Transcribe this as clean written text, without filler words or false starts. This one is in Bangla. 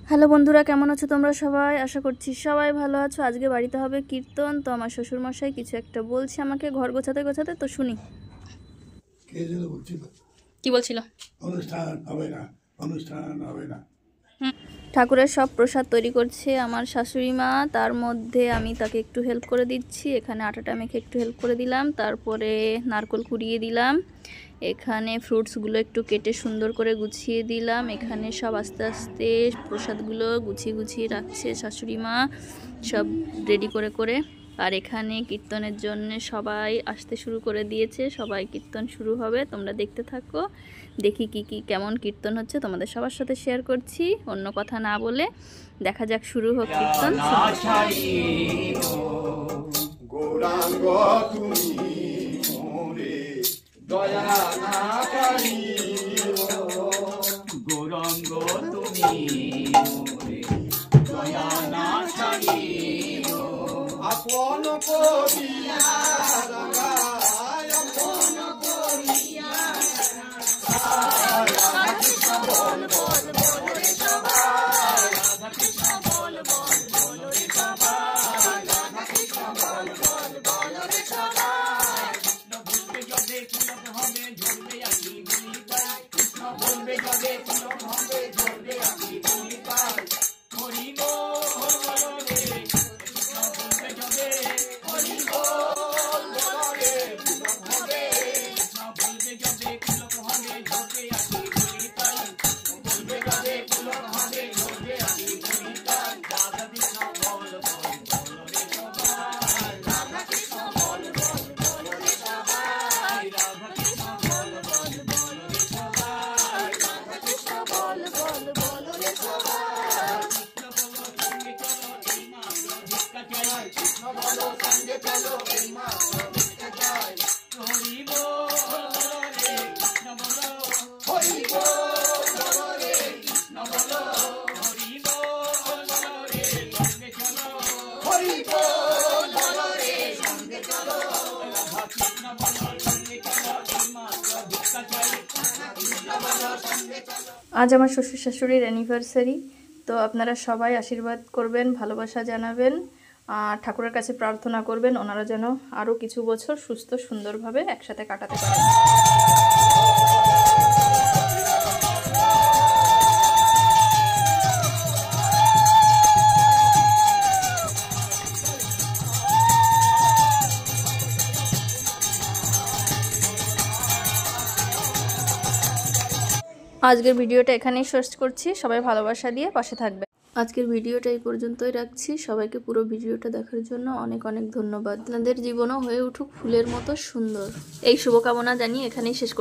হ্যালো বন্ধুরা, কেমন আছো তোমরা সবাই? আশা করছি সবাই ভালো আছো। আজকে বাড়িতে হবে কীর্তন, তো আমার শ্বশুরমশাই কিছু একটা বলছে আমাকে ঘর গোছাতে গোছাতে, তো শুনি। কি বলছিল? অনুষ্ঠান হবে না। ঠাকুরের সব প্রসাদ তৈরি করছে আমার শাশুড়ি মা, তার মধ্যে আমি তাকে একটু হেল্প করে দিচ্ছি। এখানে আটাটা মেখে একটু হেল্প করে দিলাম, তারপরে নারকেল কুড়িয়ে দিলাম, এখানে ফ্রুটসগুলো একটু কেটে সুন্দর করে গুছিয়ে দিলাম। এখানে সব আস্তে আস্তে প্রসাদগুলো গুছিয়ে গুছিয়ে রাখছে শাশুড়ি মা, সব রেডি করে করে। আর এখানে কীর্তনের জন্য সবাই আসতে শুরু করে দিয়েছে, সবাই কীর্তন শুরু হবে। তোমরা দেখতে থাকো, দেখি কি কেমন কীর্তন হচ্ছে, তোমাদের সবার সাথে শেয়ার করছি। অন্য কথা না বলে দেখা যাক, শুরু হোক কীর্তন। গৌরাঙ্গ তুমি দয়া না ছাড়িও, আপন করিয়া আপন করিয়া রাধা কৃষ্ণ বল বল বল রে সবাই, রাধা কৃষ্ণ বল বল বল রে সবাই, রাধা কৃষ্ণ বল বল বল রে সবাই। কৃষ্ণ বলবে যবে তিলক হবে ঝরবে আখি বলি তাই, কৃষ্ণ বলবে যবে তিলক হবে ঝরবে আখি বলি তাই। হরি বল বল রে কৃষ্ণ বলবে যবে, হরি বল বল রে তিলক হবে, কৃষ্ণ বলবে যবে তিলক হবে ঝরবে আখি বলি তাই, বলবে যবে তিলক হবে ঝরবে আখি বলি তাই। রাধা কৃষ্ণ বল বল বল রে সবাই, রাধা কৃষ্ণ বল বল বল রে সবাই, রাধা কৃষ্ণ বল বল বল রে সবাই, রাধা কৃষ্ণ বল বল বল রে সবাই। কৃষ্ণ বলো সঙ্গে চলো এই মাত্র ভিক্ষা চাই, হরি বল বল রে কৃষ্ণ বলো, হরি বল বল রে কৃষ্ণ বলো, হরি বল বল রে সঙ্গে চলো, হরি বল বল রে সঙ্গে চলো, রাধা কৃষ্ণ বলো সঙ্গে চলো এই মাত্র ভিক্ষা চাই, কৃষ্ণ বলো সঙ্গে চলো। আজ আমার শ্বশুর শাশুড়ির অ্যানিভার্সারি, তো আপনারা সবাই আশীর্বাদ করবেন, ভালোবাসা জানাবেন, আর ঠাকুরের কাছে প্রার্থনা করবেন ওনারা যেন আরও কিছু বছর সুস্থ সুন্দরভাবে একসাথে কাটাতে পারেন। আজকের ভিডিওটা এখানেই শেষ করছি, সবাই ভালোবাসা দিয়ে পাশে থাকবে। আজকের ভিডিওটা এই পর্যন্তই রাখছি। সবাইকে পুরো ভিডিওটা দেখার জন্য অনেক অনেক ধন্যবাদ। আপনাদের জীবনও হয়ে উঠুক ফুলের মতো সুন্দর, এই শুভকামনা জানিয়ে এখানেই শেষ করছি।